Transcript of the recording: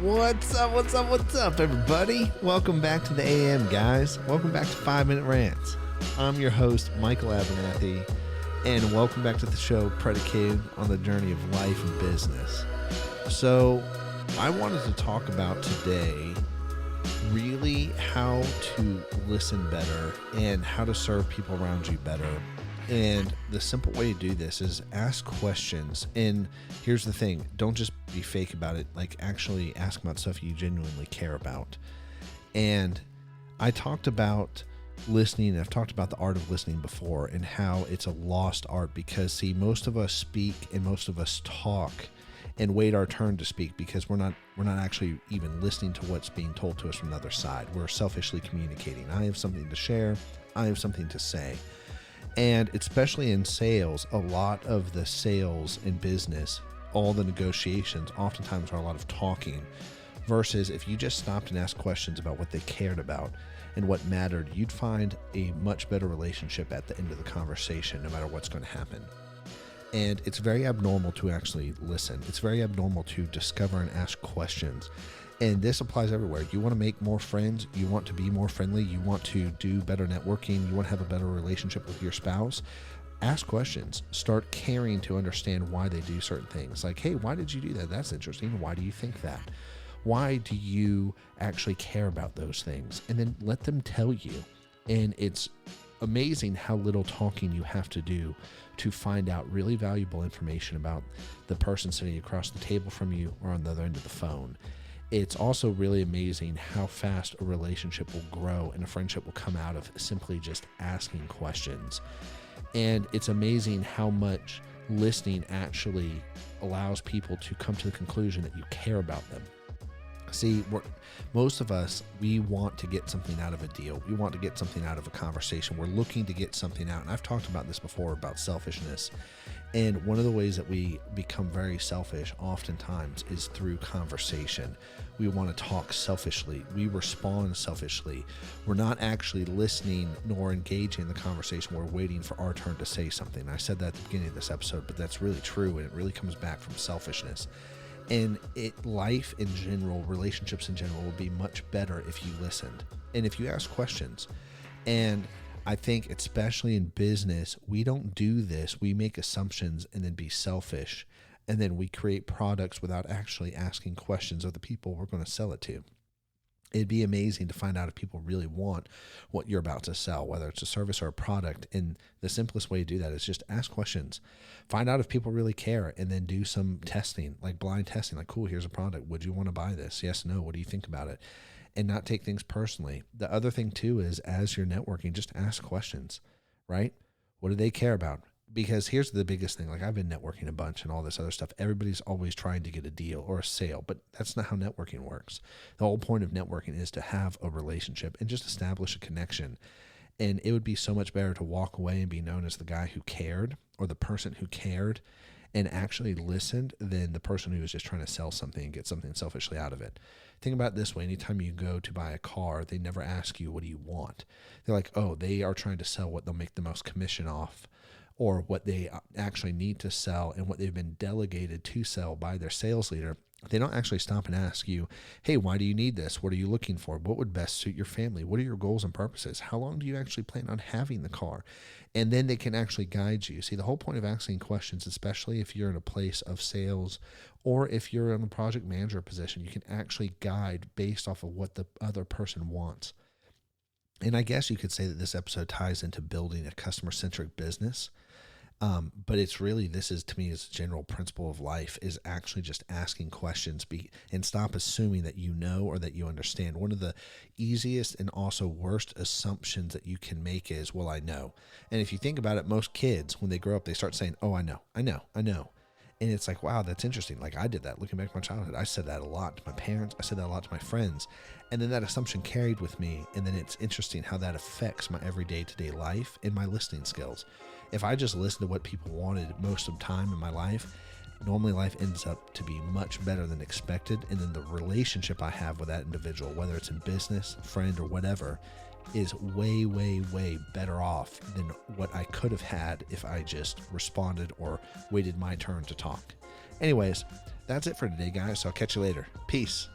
What's up, everybody? Welcome back to the AM, guys. Welcome back to 5 Minute Rants. I'm your host, Michael Abernathy, and welcome back to the show predicated on the journey of life and business. So, I wanted to talk about today really how to listen better and how to serve people around you better. And the simple way to do this is ask questions. And here's the thing, don't just be fake about it. Like, actually ask about stuff you genuinely care about. And I talked about listening. I've talked about the art of listening before and how it's a lost art because, see, most of us speak and most of us talk and wait our turn to speak because we're not actually even listening to what's being told to us from the other side. We're selfishly communicating. I have something to share. I have something to say. And especially in sales, a lot of the sales in business, all the negotiations oftentimes are a lot of talking versus if you just stopped and asked questions about what they cared about and what mattered, you'd find a much better relationship at the end of the conversation, no matter what's going to happen. And it's very abnormal to actually listen. It's very abnormal to discover and ask questions. And this applies everywhere. You want to make more friends. You want to be more friendly. You want to do better networking. You want to have a better relationship with your spouse. Ask questions. Start caring to understand why they do certain things. Like, hey, why did you do that? That's interesting. Why do you think that? Why do you actually care about those things? And then let them tell you. And it's amazing how little talking you have to do to find out really valuable information about the person sitting across the table from you or on the other end of the phone. It's also really amazing how fast a relationship will grow and a friendship will come out of simply just asking questions. And it's amazing how much listening actually allows people to come to the conclusion that you care about them. See, most of us, we want to get something out of a deal. We want to get something out of a conversation. We're looking to get something out. And I've talked about this before about selfishness. And one of the ways that we become very selfish oftentimes is through conversation. We want to talk selfishly. We respond selfishly. We're not actually listening nor engaging in the conversation. We're waiting for our turn to say something. I said that at the beginning of this episode, but that's really true. And it really comes back from selfishness. And life in general, relationships in general, will be much better if you listened and if you ask questions. And I think especially in business, we don't do this. We make assumptions and then be selfish. And then we create products without actually asking questions of the people we're going to sell it to. It'd be amazing to find out if people really want what you're about to sell, whether it's a service or a product. And the simplest way to do that is just ask questions. Find out if people really care and then do some testing, like blind testing, like, cool, here's a product. Would you want to buy this? Yes, no. What do you think about it? And not take things personally. The other thing too is as you're networking, just ask questions, right? What do they care about? Because here's the biggest thing. Like, I've been networking a bunch and all this other stuff. Everybody's always trying to get a deal or a sale, but that's not how networking works. The whole point of networking is to have a relationship and just establish a connection. And it would be so much better to walk away and be known as the guy who cared or the person who cared and actually listened than the person who was just trying to sell something and get something selfishly out of it. Think about it this way. Anytime you go to buy a car, they never ask you, what do you want? They're like, oh, they are trying to sell what they'll make the most commission off, or what they actually need to sell and what they've been delegated to sell by their sales leader. They don't actually stop and ask you, hey, why do you need this? What are you looking for? What would best suit your family? What are your goals and purposes? How long do you actually plan on having the car? And then they can actually guide you. See, the whole point of asking questions, especially if you're in a place of sales or if you're in a project manager position, you can actually guide based off of what the other person wants. And I guess you could say that this episode ties into building a customer-centric business. But it's really, this is, to me, is a general principle of life, is actually just asking questions and stop assuming that you know or that you understand. One of the easiest and also worst assumptions that you can make is, well, I know. And if you think about it, most kids, when they grow up, they start saying, oh, I know. And it's like, wow, that's interesting. Like, I did that looking back at my childhood. I said that a lot to my parents. I said that a lot to my friends. And then that assumption carried with me. And then it's interesting how that affects my everyday to day life and my listening skills. If I just listen to what people wanted most of the time in my life, normally life ends up to be much better than expected. And then the relationship I have with that individual, whether it's in business, friend, or whatever, is way, way, way better off than what I could have had if I just responded or waited my turn to talk. Anyways, that's it for today, guys. So I'll catch you later. Peace.